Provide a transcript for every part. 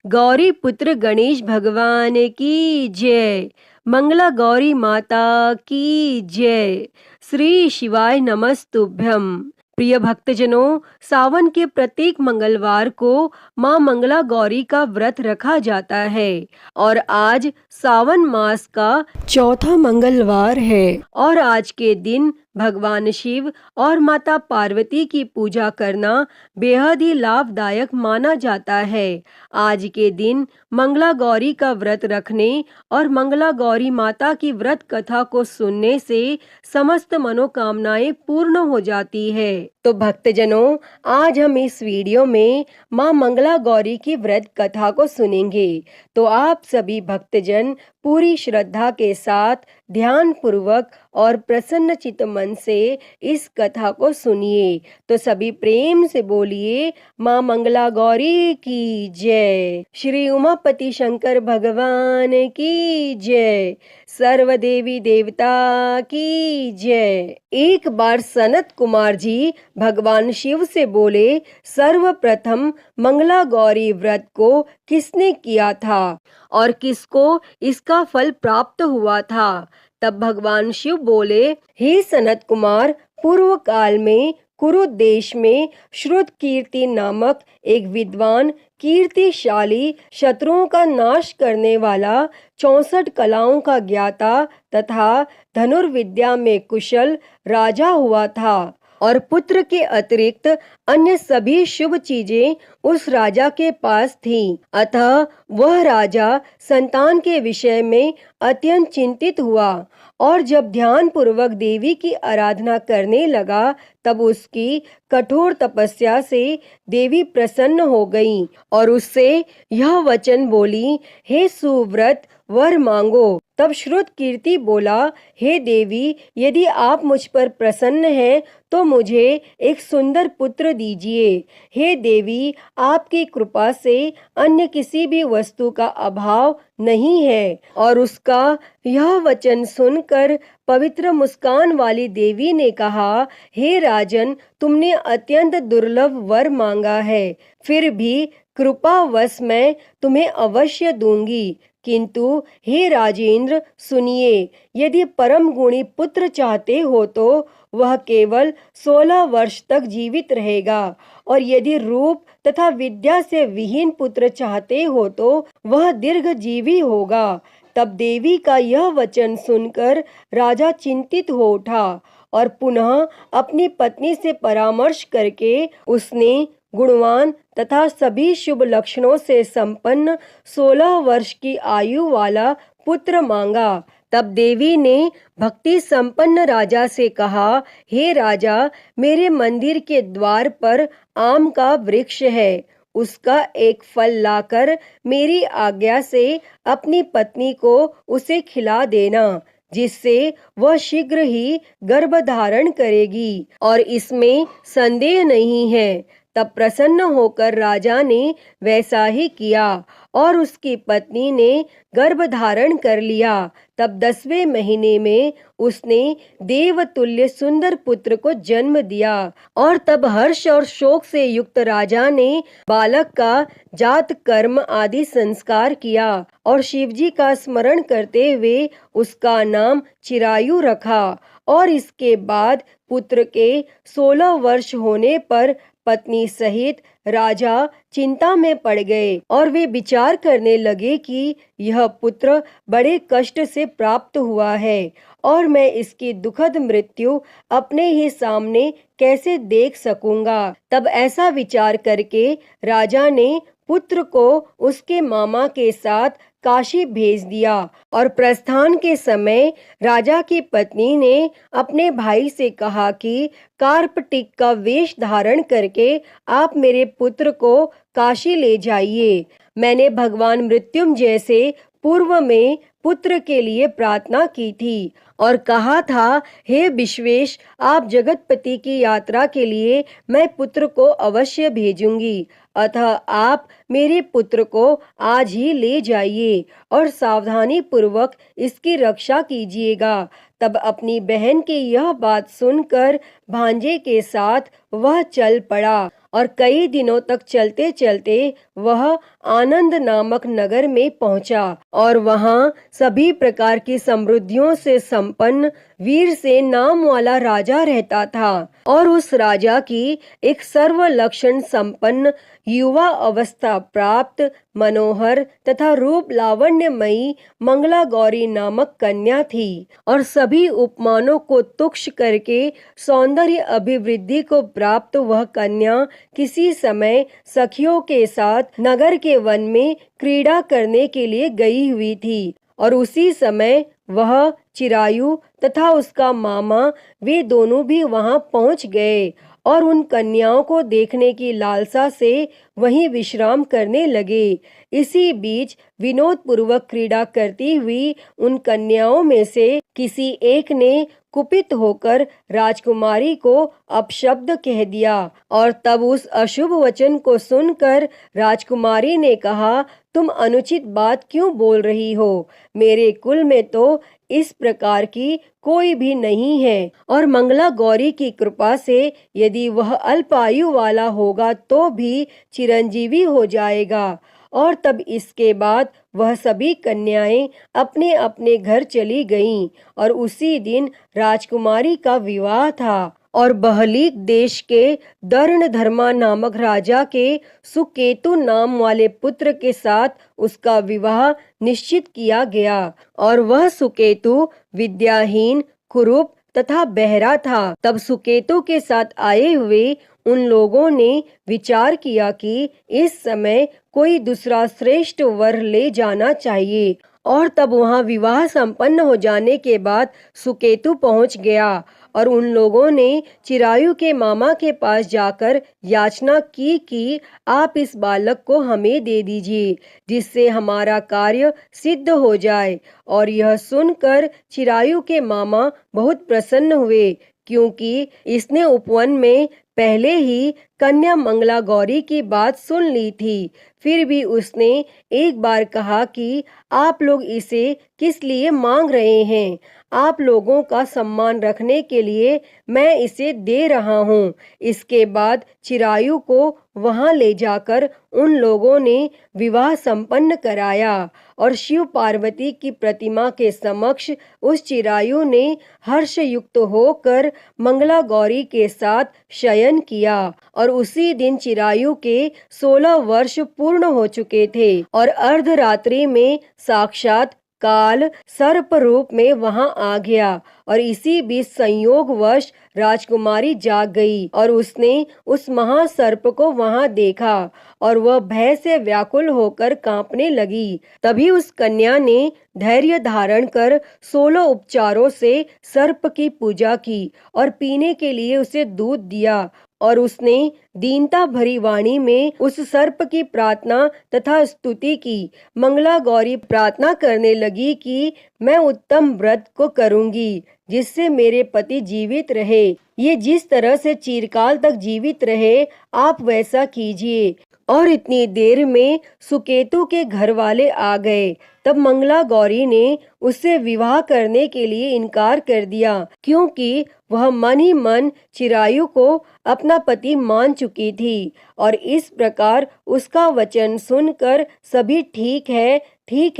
गौरी पुत्र गणेश भगवान की जय। मंगला गौरी माता की जय। श्री शिवाय नमस्तुभ्यम। प्रिय भक्तजनों, सावन के प्रत्येक मंगलवार को मां मंगला गौरी का व्रत रखा जाता है और आज सावन मास का चौथा मंगलवार है और आज के दिन भगवान शिव और माता पार्वती की पूजा करना बेहद ही लाभदायक माना जाता है। आज के दिन मंगला गौरी का व्रत रखने और मंगला गौरी माता की व्रत कथा को सुनने से समस्त मनोकामनाएं पूर्ण हो जाती है। तो भक्तजनों, आज हम इस वीडियो में मां मंगला गौरी की व्रत कथा को सुनेंगे। तो आप सभी भक्तजन पूरी श्रद्धा के साथ ध्यान पूर्वक और प्रसन्न चित्त मन से इस कथा को सुनिए। तो सभी प्रेम से बोलिए, मां मंगला गौरी की जय। श्री उमापति शंकर भगवान की जय। सर्व देवी देवता की जय। एक बार सनत कुमार जी भगवान शिव से बोले, सर्वप्रथम मंगला गौरी व्रत को किसने किया था और किसको इसका फल प्राप्त हुआ था? तब भगवान शिव बोले, हे सनत कुमार, पूर्व काल में कुरु देश में श्रुतकीर्ति नामक एक विद्वान, कीर्तिशाली, शत्रुओं का नाश करने वाला, 64 कलाओं का ज्ञाता तथा धनुर्विद्या में कुशल राजा हुआ था और पुत्र के अतिरिक्त अन्य सभी शुभ चीजें उस राजा के पास थीं। अतः वह राजा संतान के विषय में अत्यंत चिंतित हुआ और जब ध्यान पूर्वक देवी की आराधना करने लगा तब उसकी कठोर तपस्या से देवी प्रसन्न हो गईं और उससे यह वचन बोली, हे सुव्रत, वर मांगो। तब श्रुतकीर्ति बोला, हे देवी, यदि आप मुझ पर प्रसन्न हैं तो मुझे एक सुंदर पुत्र दीजिए। हे देवी, आपकी कृपा से अन्य किसी भी वस्तु का अभाव नहीं है। और उसका यह वचन सुनकर पवित्र मुस्कान वाली देवी ने कहा, हे राजन, तुमने अत्यंत दुर्लभ वर मांगा है, फिर भी कृपावश मैं तुम्हें अवश्य दूंगी। किंतु हे राजेंद्र, सुनिए, यदि परम गुणी पुत्र चाहते हो तो वह केवल 16 वर्ष तक जीवित रहेगा और यदि रूप तथा विद्या से विहीन पुत्र चाहते हो तो वह दीर्घजीवी होगा। तब देवी का यह वचन सुनकर राजा चिंतित हो उठा और पुनः अपनी पत्नी से परामर्श करके उसने गुणवान तथा सभी शुभ लक्षणों से संपन्न 16 वर्ष की आयु वाला पुत्र मांगा। तब देवी ने भक्ति संपन्न राजा से कहा, हे राजा, मेरे मंदिर के द्वार पर आम का वृक्ष है, उसका एक फल लाकर मेरी आज्ञा से अपनी पत्नी को उसे खिला देना, जिससे वह शीघ्र ही गर्भ धारण करेगी और इसमें संदेह नहीं है। तब प्रसन्न होकर राजा ने वैसा ही किया और उसकी पत्नी ने गर्भ धारण कर लिया। तब 10वें महीने में उसने देवतुल्य सुंदर पुत्र को जन्म दिया और तब हर्ष और शोक से युक्त राजा ने बालक का जात कर्म आदि संस्कार किया और शिवजी का स्मरण करते हुए उसका नाम चिरायु रखा। और इसके बाद पुत्र के 16 वर्ष होने पर पत्नी सहित राजा चिंता में पड़ गए और वे विचार करने लगे कि यह पुत्र बड़े कष्ट से प्राप्त हुआ है और मैं इसकी दुखद मृत्यु अपने ही सामने कैसे देख सकूंगा। तब ऐसा विचार करके राजा ने पुत्र को उसके मामा के साथ काशी भेज दिया और प्रस्थान के समय राजा की पत्नी ने अपने भाई से कहा कि कार्पटिक का वेश धारण करके आप मेरे पुत्र को काशी ले जाइए। मैंने भगवान मृत्युंजय से पूर्व में पुत्र के लिए प्रार्थना की थी और कहा था, हे विश्वेश, आप जगतपति की यात्रा के लिए मैं पुत्र को अवश्य भेजूंगी, अतः आप मेरे पुत्र को आज ही ले जाइए और सावधानी पूर्वक इसकी रक्षा कीजिएगा। तब अपनी बहन की यह बात सुनकर भांजे के साथ वह चल पड़ा और कई दिनों तक चलते चलते वह आनंद नामक नगर में पहुंचा और वहां सभी प्रकार की समृद्धियों से संपन्न वीरसेन नाम वाला राजा रहता था। और उस राजा की एक सर्व लक्षण संपन्न युवा अवस्था प्राप्त मनोहर तथा रूप लावण्यमयी मंगला गौरी नामक कन्या थी। और सभी उपमानों को तुक्ष करके सौंदर्य अभिवृद्धि को प्राप्त वह कन्या किसी समय सखियों के साथ नगर के वन में क्रीड़ा करने के लिए गई हुई थी। और उसी समय वह चिरायु तथा उसका मामा वे दोनों भी वहां पहुंच गए और उन कन्याओं को देखने की लालसा से वहीं विश्राम करने लगे। इसी बीच विनोद पूर्वक क्रीड़ा करती हुई उन कन्याओं में से किसी एक ने कुपित होकर राजकुमारी को अपशब्द कह दिया और तब उस अशुभ वचन को सुनकर राजकुमारी ने कहा, तुम अनुचित बात क्यों बोल रही हो? मेरे कुल में तो इस प्रकार की कोई भी नहीं है और मंगला गौरी की कृपा से यदि वह अल्पायु वाला होगा तो भी चिरंजीवी हो जाएगा। और तब इसके बाद वह सभी कन्याएं अपने अपने घर चली गईं और उसी दिन राजकुमारी का विवाह था। और बहलीक देश के दर्ण धर्मा नामक राजा के सुकेतु नाम वाले पुत्र के साथ उसका विवाह निश्चित किया गया। और वह सुकेतु विद्याहीन, कुरूप तथा बहरा था। तब सुकेतु के साथ आए हुए उन लोगों ने विचार किया कि इस समय कोई दूसरा श्रेष्ठ वर ले जाना चाहिए। और तब वहां विवाह संपन्न हो जाने के बाद सुकेतु पहुंच गया और उन लोगों ने चिरायु के मामा के पास जाकर याचना की कि आप इस बालक को हमें दे दीजिए जिससे हमारा कार्य सिद्ध हो जाए। और यह सुनकर चिरायु के मामा बहुत प्रसन्न हुए क्योंकि इसने उपवन में पहले ही कन्या मंगला गौरी की बात सुन ली थी। फिर भी उसने एक बार कहा कि आप लोग इसे किस लिए मांग रहे हैं? आप लोगों का सम्मान रखने के लिए मैं इसे दे रहा हूँ। इसके बाद चिरायु को वहां ले जाकर उन लोगों ने विवाह संपन्न कराया और शिव पार्वती की प्रतिमा के समक्ष उस चिरायु ने हर्ष युक्त होकर मंगला गौरी के साथ शयन किया। और उसी दिन चिरायु के 16 वर्ष पूर्ण हो चुके थे और अर्धरात्रि में साक्षात काल सर्प रूप में वहां आ गया। और इसी बीच संयोगवश राजकुमारी जाग गई और उसने उस महासर्प को वहां देखा और वह भय से व्याकुल होकर कांपने लगी। तभी उस कन्या ने धैर्य धारण कर 16 उपचारों से सर्प की पूजा की और पीने के लिए उसे दूध दिया। और उसने दीनता भरी वाणी में उस सर्प की प्रार्थना तथा स्तुति की। मंगला गौरी प्रार्थना करने लगी कि मैं उत्तम व्रत को करूंगी जिससे मेरे पति जीवित रहे। ये जिस तरह से चिरकाल तक जीवित रहे आप वैसा कीजिए। और इतनी देर में सुकेतु के घर वाले आ गए। तब मंगला गौरी ने उससे विवाह करने के लिए इनकार कर दिया क्योंकि वह मन ही मन चिरायु को अपना पति मान चुकी थी। और इस प्रकार उसका वचन सुनकर सभी ठीक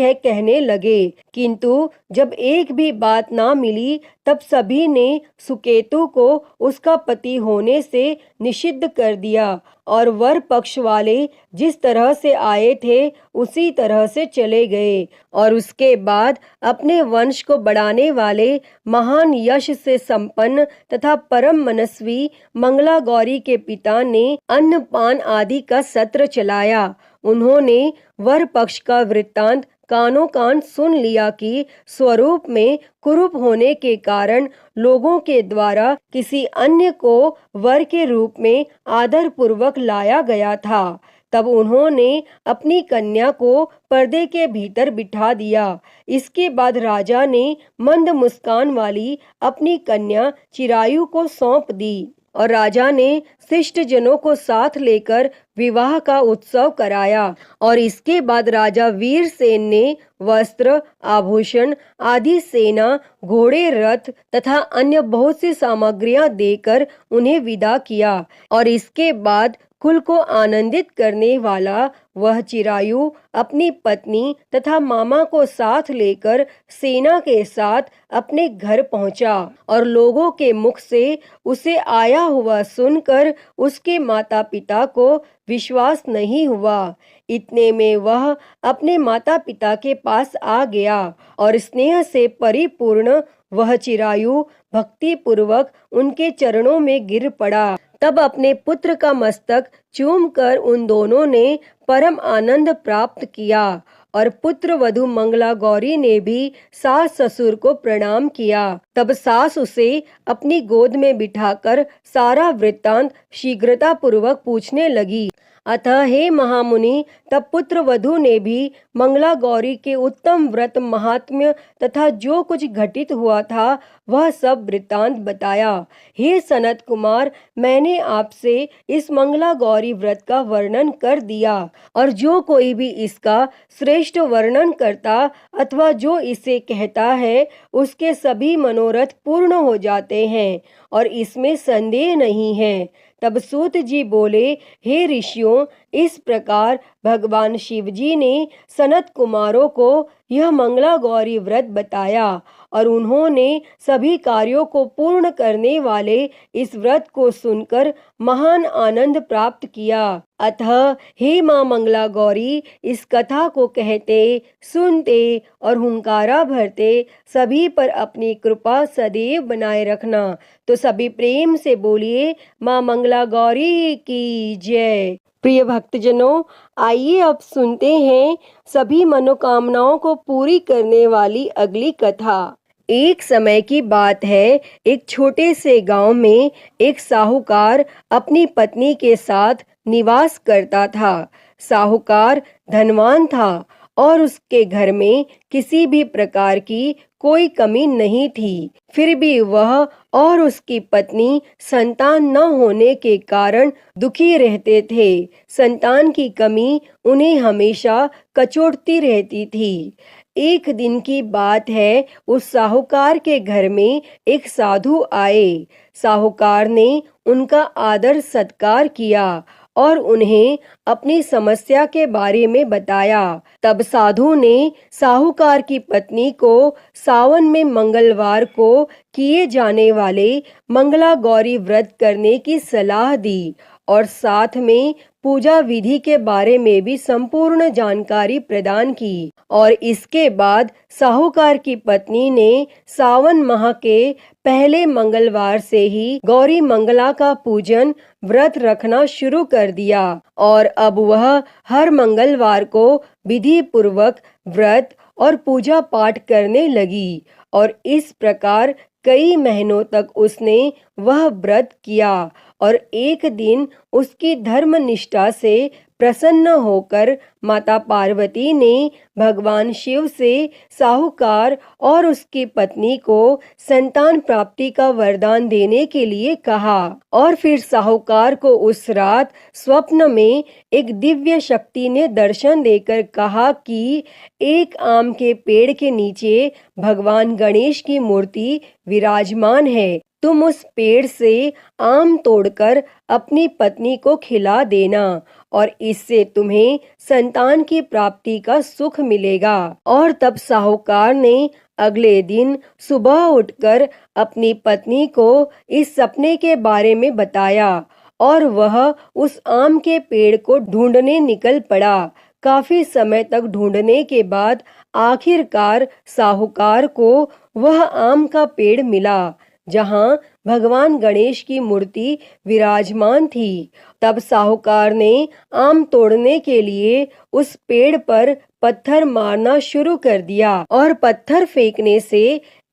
है कहने लगे। किंतु जब एक भी बात ना मिली तब सभी ने सुकेतु को उसका पति होने से निषिद्ध कर दिया और वर पक्ष वाले जिस तरह से आए थे उसी तरह से चले गए। और उसके बाद अपने वंश को बढ़ाने वाले महान यश से संपन्न तथा परम मनस्वी मंगला गौरी के पिता ने अन्न पान आदि का सत्र चलाया। उन्होंने वर पक्ष का वृत्तांत कानों कान सुन लिया कि स्वरूप में कुरूप होने के कारण लोगों के द्वारा किसी अन्य को वर के रूप में आदर पूर्वक लाया गया था। तब उन्होंने अपनी कन्या को पर्दे के भीतर बिठा दिया। इसके बाद राजा ने मंद मुस्कान वाली अपनी कन्या चिरायु को सौंप दी और राजा ने शिष्ट जनों को साथ लेकर विवाह का उत्सव कराया। और इसके बाद राजा वीरसेन ने वस्त्र, आभूषण आदि, सेना, घोड़े, रथ तथा अन्य बहुत सी सामग्रियां देकर उन्हें विदा किया। और इसके बाद कुल को आनंदित करने वाला वह चिरायु अपनी पत्नी तथा मामा को साथ लेकर सेना के साथ अपने घर पहुंचा और लोगों के मुख से उसे आया हुआ सुनकर उसके माता पिता को विश्वास नहीं हुआ। इतने में वह अपने माता पिता के पास आ गया और स्नेह से परिपूर्ण वह चिरायु भक्ति पूर्वक उनके चरणों में गिर पड़ा। तब अपने पुत्र का मस्तक चूमकर उन दोनों ने परम आनंद प्राप्त किया और पुत्र वधू मंगला गौरी ने भी सास ससुर को प्रणाम किया। तब सास उसे अपनी गोद में बिठाकर सारा वृत्तांत शीघ्रता पूर्वक पूछने लगी। अतः हे महामुनि, तब पुत्र वधू ने भी मंगला गौरी के उत्तम व्रत महात्म्य तथा जो कुछ घटित हुआ था वह सब वृत्तांत बताया। हे सनत कुमार, मैंने आपसे इस मंगला गौरी व्रत का वर्णन कर दिया और जो कोई भी इसका श्रेष्ठ वर्णन करता अथवा जो इसे कहता है उसके सभी मनोरथ पूर्ण हो जाते हैं और इसमें संदेह नहीं है। तब सूत जी बोले, हे ऋषियों, इस प्रकार भगवान शिव जी ने सनत कुमारों को यह मंगला गौरी व्रत बताया और उन्होंने सभी कार्यों को पूर्ण करने वाले इस व्रत को सुनकर महान आनंद प्राप्त किया। अतः हे माँ मंगला गौरी, इस कथा को कहते, सुनते और हुंकारा भरते सभी पर अपनी कृपा सदैव बनाए रखना। तो सभी प्रेम से बोलिए, माँ मंगला गौरी की जय। प्रिय भक्तजनों, आइए अब सुनते हैं सभी मनोकामनाओं को पूरी करने वाली अगली कथा। एक समय की बात है, एक छोटे से गांव में एक साहूकार अपनी पत्नी के साथ निवास करता था। साहूकार धनवान था और उसके घर में किसी भी प्रकार की कोई कमी नहीं थी। फिर भी वह और उसकी पत्नी संतान न होने के कारण दुखी रहते थे। संतान की कमी उन्हें हमेशा कचोटती रहती थी। एक दिन की बात है, उस साहूकार के घर में एक साधु आए। साहूकार ने उनका आदर सत्कार किया और उन्हें अपनी समस्या के बारे में बताया। तब साधु ने साहूकार की पत्नी को सावन में मंगलवार को किए जाने वाले मंगला गौरी व्रत करने की सलाह दी और साथ में पूजा विधि के बारे में भी संपूर्ण जानकारी प्रदान की। और इसके बाद साहूकार की पत्नी ने सावन माह के पहले मंगलवार से ही गौरी मंगला का पूजन व्रत रखना शुरू कर दिया और अब वह हर मंगलवार को विधि पूर्वक व्रत और पूजा पाठ करने लगी और इस प्रकार कई महीनों तक उसने वह व्रत किया। और एक दिन उसकी धर्म निष्ठा से प्रसन्न होकर माता पार्वती ने भगवान शिव से साहूकार और उसकी पत्नी को संतान प्राप्ति का वरदान देने के लिए कहा। और फिर साहूकार को उस रात स्वप्न में एक दिव्य शक्ति ने दर्शन देकर कहा कि एक आम के पेड़ के नीचे भगवान गणेश की मूर्ति विराजमान है। तुम उस पेड़ से आम तोड़कर अपनी पत्नी को खिला देना और इससे तुम्हें संतान की प्राप्ति का सुख मिलेगा। और तब साहूकार ने अगले दिन सुबह उठकर अपनी पत्नी को इस सपने के बारे में बताया और वह उस आम के पेड़ को ढूंढने निकल पड़ा। काफी समय तक ढूंढने के बाद आखिरकार साहूकार को वह आम का पेड़ मिला जहां भगवान गणेश की मूर्ति विराजमान थी। तब साहूकार ने आम तोड़ने के लिए उस पेड़ पर पत्थर मारना शुरू कर दिया और पत्थर फेंकने से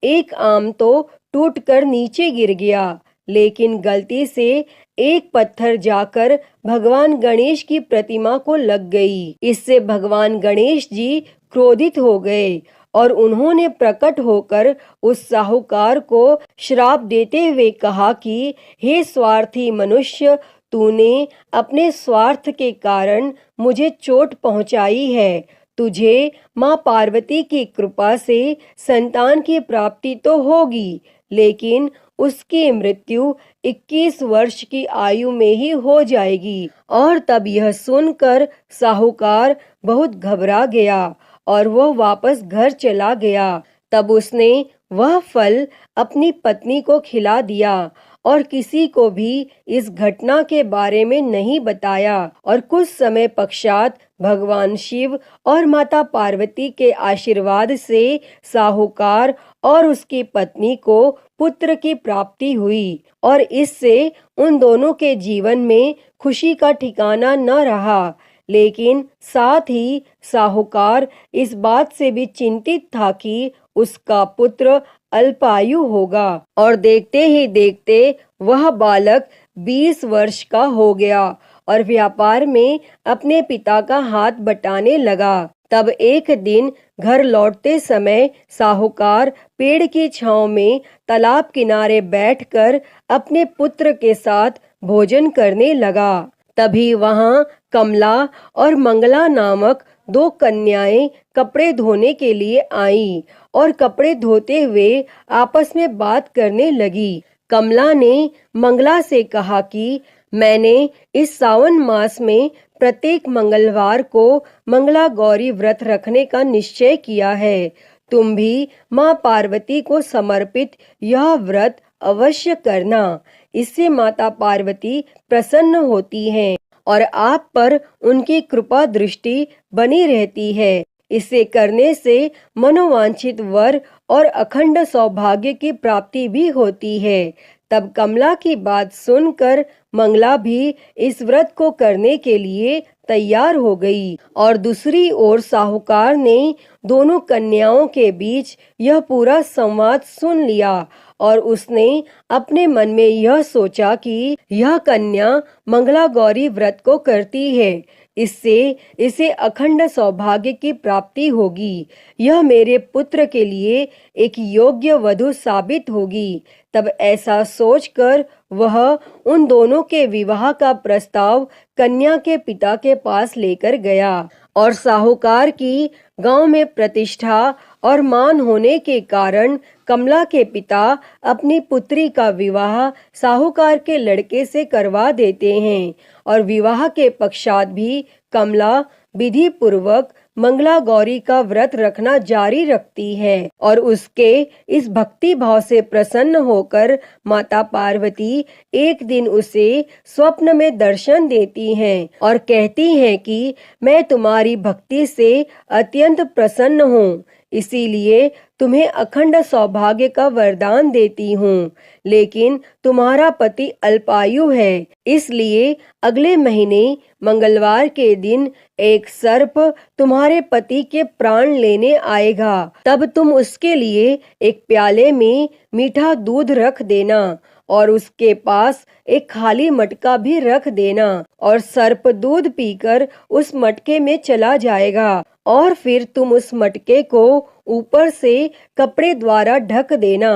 एक आम तो टूटकर नीचे गिर गया, लेकिन गलती से एक पत्थर जाकर भगवान गणेश की प्रतिमा को लग गई। इससे भगवान गणेश जी क्रोधित हो गए और उन्होंने प्रकट होकर उस साहूकार को श्राप देते हुए कहा कि हे स्वार्थी मनुष्य, तूने अपने स्वार्थ के कारण मुझे चोट पहुंचाई है। तुझे माँ पार्वती की कृपा से संतान की प्राप्ति तो होगी, लेकिन उसकी मृत्यु 21 वर्ष की आयु में ही हो जाएगी। और तब यह सुनकर साहूकार बहुत घबरा गया और वह वापस घर चला गया। तब उसने वह फल अपनी पत्नी को खिला दिया और किसी को भी इस घटना के बारे में नहीं बताया। और कुछ समय पश्चात भगवान शिव और माता पार्वती के आशीर्वाद से साहूकार और उसकी पत्नी को पुत्र की प्राप्ति हुई और इससे उन दोनों के जीवन में खुशी का ठिकाना न रहा। लेकिन साथ ही साहूकार इस बात से भी चिंतित था कि उसका पुत्र अल्पायु होगा। और देखते ही देखते वह बालक 20 वर्ष का हो गया और व्यापार में अपने पिता का हाथ बटाने लगा। तब एक दिन घर लौटते समय साहूकार पेड़ की छांव में तालाब किनारे बैठकर अपने पुत्र के साथ भोजन करने लगा। तभी वहां कमला और मंगला नामक 2 कन्याएं कपड़े धोने के लिए आईं और कपड़े धोते हुए आपस में बात करने लगी। कमला ने मंगला से कहा कि मैंने इस सावन मास में प्रत्येक मंगलवार को मंगला गौरी व्रत रखने का निश्चय किया है। तुम भी माँ पार्वती को समर्पित यह व्रत अवश्य करना। इससे माता पार्वती प्रसन्न होती हैं और आप पर उनकी कृपा दृष्टि बनी रहती है। इसे करने से मनोवांछित वर और अखंड सौभाग्य की प्राप्ति भी होती है। तब कमला की बात सुनकर मंगला भी इस व्रत को करने के लिए तैयार हो गई। और दूसरी ओर साहूकार ने दोनों कन्याओं के बीच यह पूरा संवाद सुन लिया और उसने अपने मन में यह सोचा कि यह कन्या मंगला गौरी व्रत को करती है, इससे इसे अखंड सौभाग्य की प्राप्ति होगी। यह मेरे पुत्र के लिए एक योग्य वधू साबित होगी। तब ऐसा सोचकर वह उन दोनों के विवाह का प्रस्ताव कन्या के पिता के पास लेकर गया। और साहूकार की गांव में प्रतिष्ठा और मान होने के कारण कमला के पिता अपनी पुत्री का विवाह साहूकार के लड़के से करवा देते हैं और विवाह के पश्चात भी कमला विधि पूर्वक मंगला गौरी का व्रत रखना जारी रखती है। और उसके इस भक्ति भाव से प्रसन्न होकर माता पार्वती एक दिन उसे स्वप्न में दर्शन देती हैं और कहती हैं कि मैं तुम्हारी भक्ति से अत्यंत प्रसन्न हूँ, इसीलिए तुम्हें अखंड सौभाग्य का वरदान देती हूँ। लेकिन तुम्हारा पति अल्पायु है, इसलिए अगले महीने मंगलवार के दिन एक सर्प तुम्हारे पति के प्राण लेने आएगा। तब तुम उसके लिए एक प्याले में मीठा दूध रख देना और उसके पास एक खाली मटका भी रख देना और सर्प दूध पीकर उस मटके में चला जाएगा और फिर तुम उस मटके को ऊपर से कपड़े द्वारा ढक देना।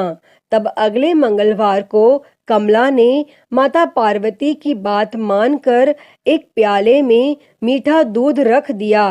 तब अगले मंगलवार को कमला ने माता पार्वती की बात मानकर एक प्याले में मीठा दूध रख दिया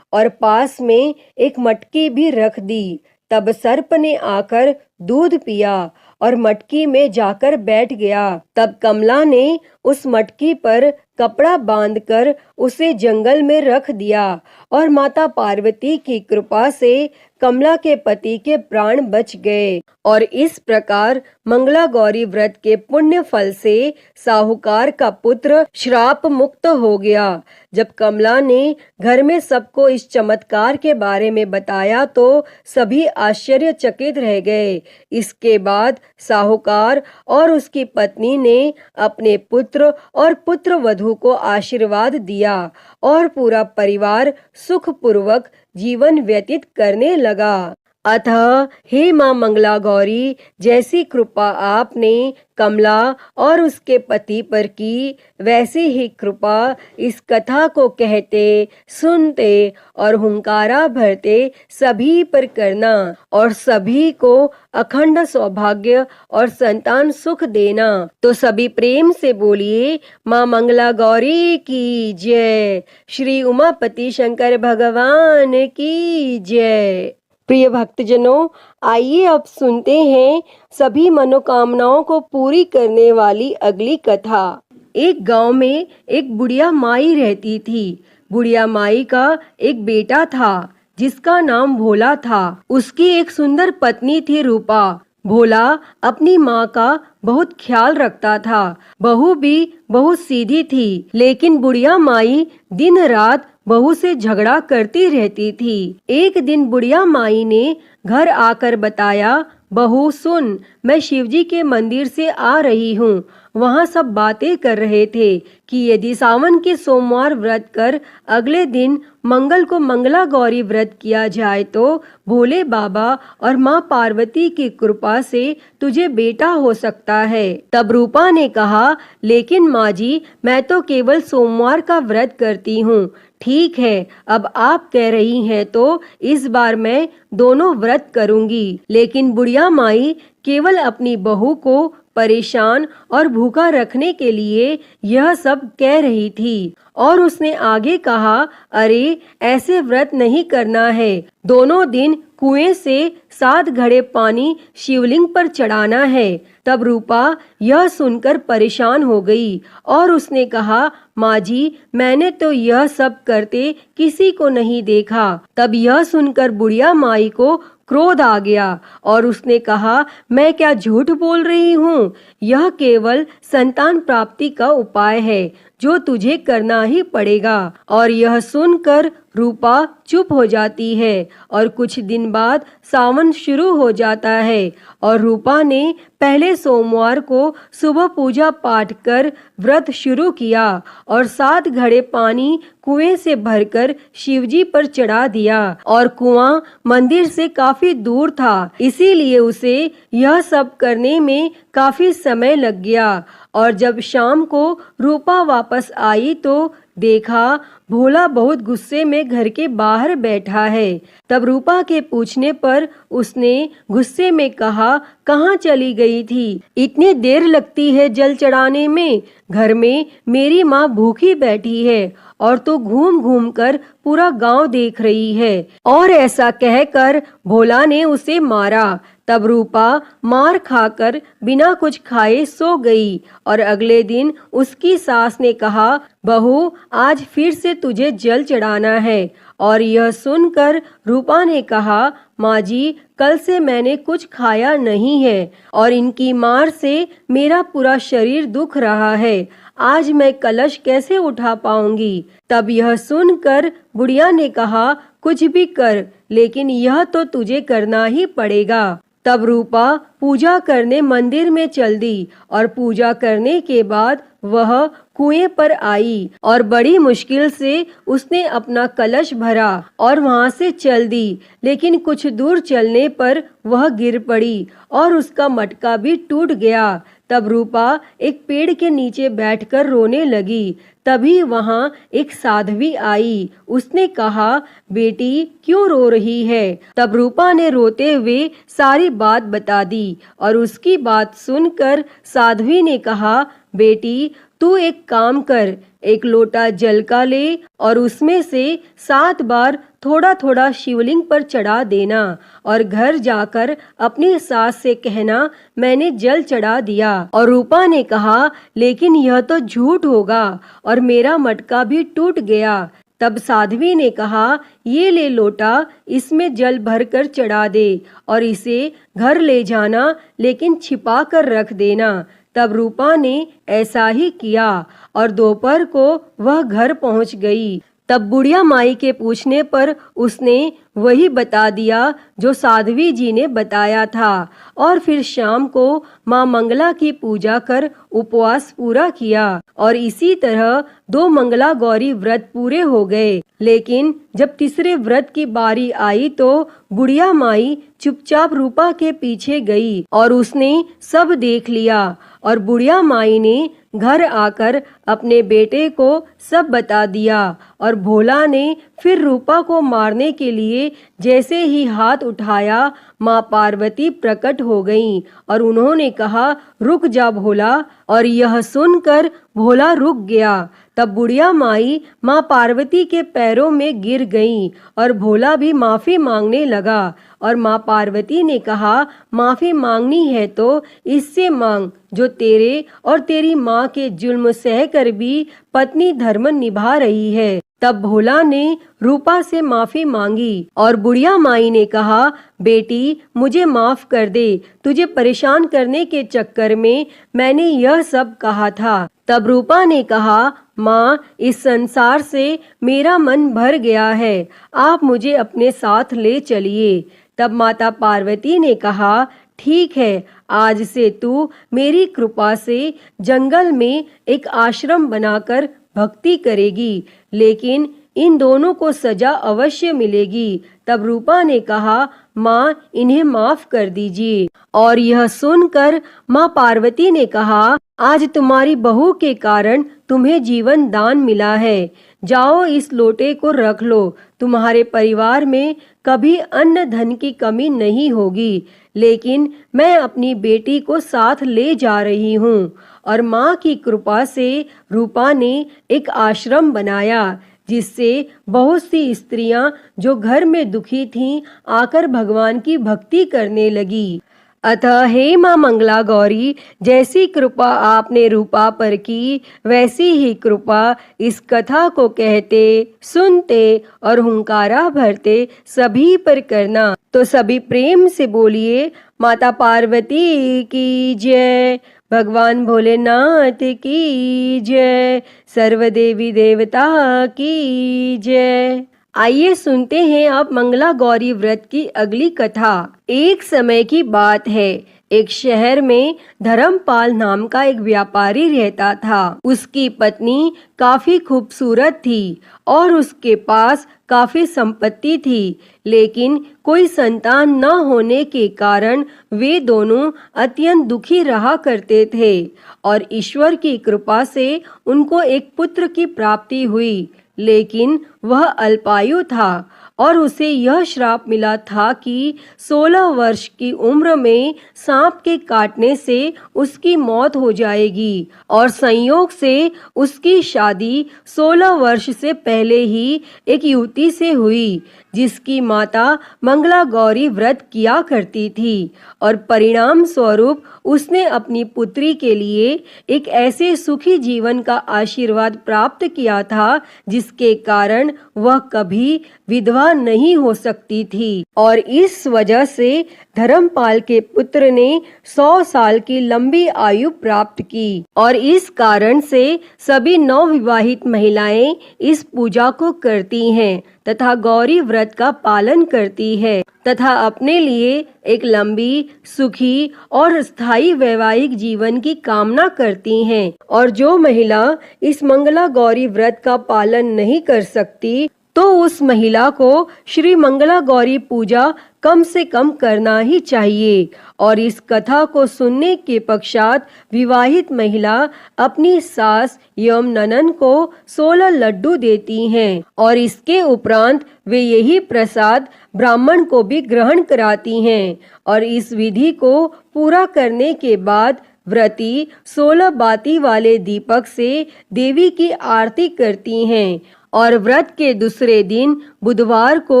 और पास में एक मटकी भी रख दी। तब सर्प ने आकर दूध पिया और मटकी में जाकर बैठ गया। तब कमला ने उस मटकी पर कपड़ा बांधकर उसे जंगल में रख दिया और माता पार्वती की कृपा से कमला के पति के प्राण बच गए। और इस प्रकार मंगला गौरी व्रत के पुण्य फल से साहूकार का पुत्र श्राप मुक्त हो गया। जब कमला ने घर में सबको इस चमत्कार के बारे में बताया तो सभी आश्चर्यचकित रह गए। इसके बाद साहूकार और उसकी पत्नी ने अपने पुत्र और पुत्र वधू को आशीर्वाद दिया और पूरा परिवार सुखपूर्वक जीवन व्यतीत करने लगा। अतः हे माँ मंगला गौरी, जैसी कृपा आपने कमला और उसके पति पर की, वैसी ही कृपा इस कथा को कहते, सुनते और हुंकारा भरते सभी पर करना और सभी को अखंड सौभाग्य और संतान सुख देना। तो सभी प्रेम से बोलिए माँ मंगला गौरी की जय। श्री उमापति शंकर भगवान की जय। प्रिय भक्तजनों, आइए अब सुनते हैं सभी मनोकामनाओं को पूरी करने वाली अगली कथा। एक गांव में एक बुढ़िया माई रहती थी। बुढ़िया माई का एक बेटा था जिसका नाम भोला था। उसकी एक सुंदर पत्नी थी रूपा। भोला अपनी माँ का बहुत ख्याल रखता था। बहू भी बहुत सीधी थी, लेकिन बुढ़िया माई दिन रात बहू से झगड़ा करती रहती थी। एक दिन बुढ़िया माई ने घर आकर बताया, बहू सुन, मैं शिवजी के मंदिर से आ रही हूँ। वहाँ सब बातें कर रहे थे कि यदि सावन के सोमवार व्रत कर अगले दिन मंगल को मंगला गौरी व्रत किया जाए तो भोले बाबा और माँ पार्वती की कृपा से तुझे बेटा हो सकता है। तब रूपा ने कहा, लेकिन माँ जी, मैं तो केवल सोमवार का व्रत करती हूँ। ठीक है, अब आप कह रही हैं तो इस बार मैं दोनों व्रत करूंगी। लेकिन बुढ़िया माई केवल अपनी बहू को परेशान और भूखा रखने के लिए यह सब कह रही थी। और उसने आगे कहा, अरे ऐसे व्रत नहीं करना है। दोनों दिन कुएं से 7 घड़े पानी शिवलिंग पर चढ़ाना है। तब रूपा यह सुनकर परेशान हो गई और उसने कहा, माँ जी, मैंने तो यह सब करते किसी को नहीं देखा। तब यह सुनकर बुढ़िया माई को क्रोध आ गया और उसने कहा, मैं क्या झूठ बोल रही हूँ? यह केवल संतान प्राप्ति का उपाय है जो तुझे करना ही पड़ेगा। और यह सुनकर रूपा चुप हो जाती है और कुछ दिन बाद सावन शुरू हो जाता है और रूपा ने पहले सोमवार को सुबह पूजा पाठ कर व्रत शुरू किया और 7 घड़े पानी कुएं से भरकर शिवजी पर चढ़ा दिया। और कुआं मंदिर से काफी दूर था, इसीलिए उसे यह सब करने में काफी समय लग गया। और जब शाम को रूपा वापस आई तो देखा भोला बहुत गुस्से में घर के बाहर बैठा है। तब रूपा के पूछने पर उसने गुस्से में कहा, कहाँ चली गई थी? इतनी देर लगती है जल चढ़ाने में? घर में मेरी माँ भूखी बैठी है और तू घूम घूम कर पूरा गांव देख रही है। और ऐसा कहकर भोला ने उसे मारा। तब रूपा मार खाकर बिना कुछ खाए सो गई और अगले दिन उसकी सास ने कहा, बहू, आज फिर से तुझे जल चढ़ाना है। और यह सुनकर रूपा ने कहा, माँ जी, कल से मैंने कुछ खाया नहीं है और इनकी मार से मेरा पूरा शरीर दुख रहा है। आज मैं कलश कैसे उठा पाऊंगी? तब यह सुनकर बुढ़िया ने कहा, कुछ भी कर, लेकिन यह तो तुझे करना ही पड़ेगा। तब रूपा पूजा करने मंदिर में चल दी और पूजा करने के बाद वह कुएं पर आई और बड़ी मुश्किल से उसने अपना कलश भरा और वहां से चल दी। लेकिन कुछ दूर चलने पर वह गिर पड़ी और उसका मटका भी टूट गया। तब रूपा एक पेड़ के नीचे बैठकर रोने लगी। तभी वहां एक साध्वी आई। उसने कहा, बेटी, क्यों रो रही है? तब रूपा ने रोते हुए सारी बात बता दी और उसकी बात सुनकर साध्वी ने कहा, बेटी, तू एक काम कर, एक लोटा जल का ले और उसमें से 7 बार थोड़ा थोड़ा शिवलिंग पर चढ़ा देना और घर जाकर अपनी सास से कहना, मैंने जल चढ़ा दिया। और रूपा ने कहा, लेकिन यह तो झूठ होगा और मेरा मटका भी टूट गया। तब साध्वी ने कहा, ये ले लोटा, इसमें जल भरकर चढ़ा दे और इसे घर ले जाना, लेकिन छिपा कर रख देना। तब रूपा ने ऐसा ही किया और दोपहर को वह घर पहुंच गई। तब बुढ़िया माई के पूछने पर उसने वही बता दिया जो साध्वी जी ने बताया था। और फिर शाम को माँ मंगला की पूजा कर उपवास पूरा किया और इसी तरह 2 मंगला गौरी व्रत पूरे हो गए। लेकिन जब तीसरे व्रत की बारी आई तो बुढ़िया माई चुपचाप रूपा के पीछे गई और उसने सब देख लिया। और बुढ़िया माई ने घर आकर अपने बेटे को सब बता दिया और भोला ने फिर रूपा को मारने के लिए जैसे ही हाथ उठाया, माँ पार्वती प्रकट हो गईं और उन्होंने कहा, रुक जा भोला। और यह सुनकर भोला रुक गया। तब बुढ़िया माई माँ पार्वती के पैरों में गिर गई और भोला भी माफी मांगने लगा। और माँ पार्वती ने कहा, माफी मांगनी है तो इससे मांग जो तेरे और तेरी माँ के जुल्म सहकर भी पत्नी धर्म निभा रही है। तब भोला ने रूपा से माफी मांगी और बुढ़िया माई ने कहा, बेटी मुझे माफ कर दे, तुझे परेशान करने के चक्कर में मैंने यह सब कहा था। तब रूपा ने कहा, माँ इस संसार से मेरा मन भर गया है, आप मुझे अपने साथ ले चलिए। तब माता पार्वती ने कहा, ठीक है, आज से तू मेरी कृपा से जंगल में एक आश्रम बनाकर भक्ति करेगी, लेकिन इन दोनों को सजा अवश्य मिलेगी। तब रूपा ने कहा, माँ इन्हें माफ कर दीजिए। और यह सुनकर माँ पार्वती ने कहा, आज तुम्हारी बहू के कारण तुम्हें जीवन दान मिला है, जाओ इस लोटे को रख लो, तुम्हारे परिवार में कभी अन्न धन की कमी नहीं होगी। लेकिन मैं अपनी बेटी को साथ ले जा रही हूँ। और माँ की कृपा से रूपा ने एक आश्रम बनाया, जिससे बहुत सी स्त्रियां जो घर में दुखी थीं आकर भगवान की भक्ति करने लगी। अतः हे माँ मंगला गौरी, जैसी कृपा आपने रूपा पर की, वैसी ही कृपा इस कथा को कहते, सुनते और हुंकारा भरते सभी पर करना। तो सभी प्रेम से बोलिए, माता पार्वती की जय, भगवान भोलेनाथ की जय, सर्व देवी देवता की जय। आइए सुनते हैं अब मंगला गौरी व्रत की अगली कथा। एक समय की बात है, एक शहर में धर्मपाल नाम का एक व्यापारी रहता था। उसकी पत्नी काफी खूबसूरत थी और उसके पास काफी संपत्ति थी, लेकिन कोई संतान न होने के कारण वे दोनों अत्यंत दुखी रहा करते थे। और ईश्वर की कृपा से उनको एक पुत्र की प्राप्ति हुई, लेकिन वह अल्पायु था और उसे यह श्राप मिला था कि 16 वर्ष की उम्र में सांप के काटने से उसकी मौत हो जाएगी। और संयोग से उसकी शादी 16 वर्ष से पहले ही एक युवती से हुई, जिसकी माता मंगला गौरी व्रत किया करती थी। और परिणाम स्वरूप उसने अपनी पुत्री के लिए एक ऐसे सुखी जीवन का आशीर्वाद प्राप्त किया था, जिसके कारण वह कभी विधवा नहीं हो सकती थी। और इस वजह से धर्मपाल के पुत्र ने 100 साल की लंबी आयु प्राप्त की। और इस कारण से सभी नवविवाहित महिलाएं इस पूजा को करती हैं तथा गौरी व्रत का पालन करती है तथा अपने लिए एक लंबी, सुखी और स्थायी वैवाहिक जीवन की कामना करती हैं। और जो महिला इस मंगला गौरी व्रत का पालन नहीं कर सकती, तो उस महिला को श्री मंगला गौरी पूजा कम से कम करना ही चाहिए। और इस कथा को सुनने के पश्चात विवाहित महिला अपनी सास एवं ननद को 16 लड्डू देती हैं और इसके उपरांत वे यही प्रसाद ब्राह्मण को भी ग्रहण कराती हैं। और इस विधि को पूरा करने के बाद व्रती 16 बाती वाले दीपक से देवी की आरती करती हैं। और व्रत के दूसरे दिन बुधवार को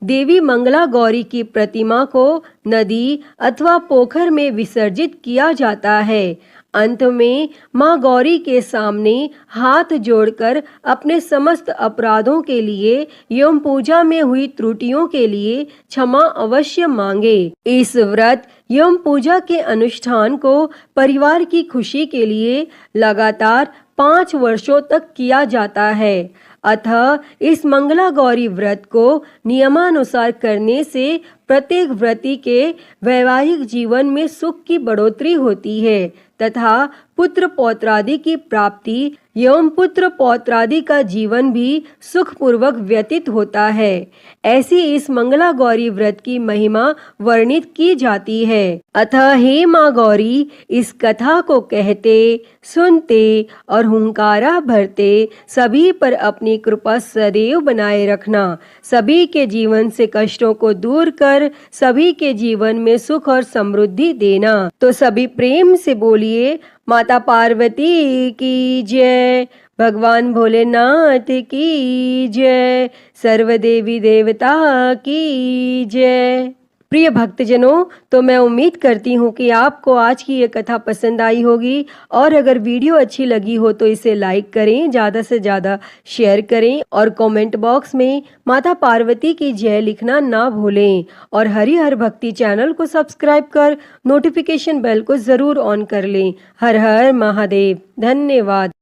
देवी मंगला गौरी की प्रतिमा को नदी अथवा पोखर में विसर्जित किया जाता है। अंत में माँ गौरी के सामने हाथ जोड़कर अपने समस्त अपराधों के लिए एवं पूजा में हुई त्रुटियों के लिए क्षमा अवश्य मांगे। इस व्रत एवं पूजा के अनुष्ठान को परिवार की खुशी के लिए लगातार 5 वर्षों तक किया जाता है। अतः इस मंगला गौरी व्रत को नियमानुसार करने से प्रत्येक व्रती के वैवाहिक जीवन में सुख की बढ़ोतरी होती है तथा पुत्र पौत्रादि की प्राप्ति एवं पुत्र पौत्रादि का जीवन भी सुखपूर्वक व्यतीत होता है। ऐसी इस मंगला गौरी व्रत की महिमा वर्णित की जाती है। अतः हे माँ गौरी, इस कथा को कहते, सुनते और हुंकारा भरते सभी पर अपनी कृपा सदैव बनाए रखना। सभी के जीवन से कष्टों को दूर कर कर सभी के जीवन में सुख और समृद्धि देना। तो सभी प्रेम से बोलिए माता पार्वती की जय, भगवान भोलेनाथ की जय, सर्व देवी देवता की जय। प्रिय भक्तजनों, तो मैं उम्मीद करती हूँ कि आपको आज की ये कथा पसंद आई होगी और अगर वीडियो अच्छी लगी हो तो इसे लाइक करें, ज़्यादा से ज़्यादा शेयर करें और कमेंट बॉक्स में माता पार्वती की जय लिखना ना भूलें और हरि हर भक्ति चैनल को सब्सक्राइब कर नोटिफिकेशन बेल को ज़रूर ऑन कर लें। हर हर महादेव। धन्यवाद।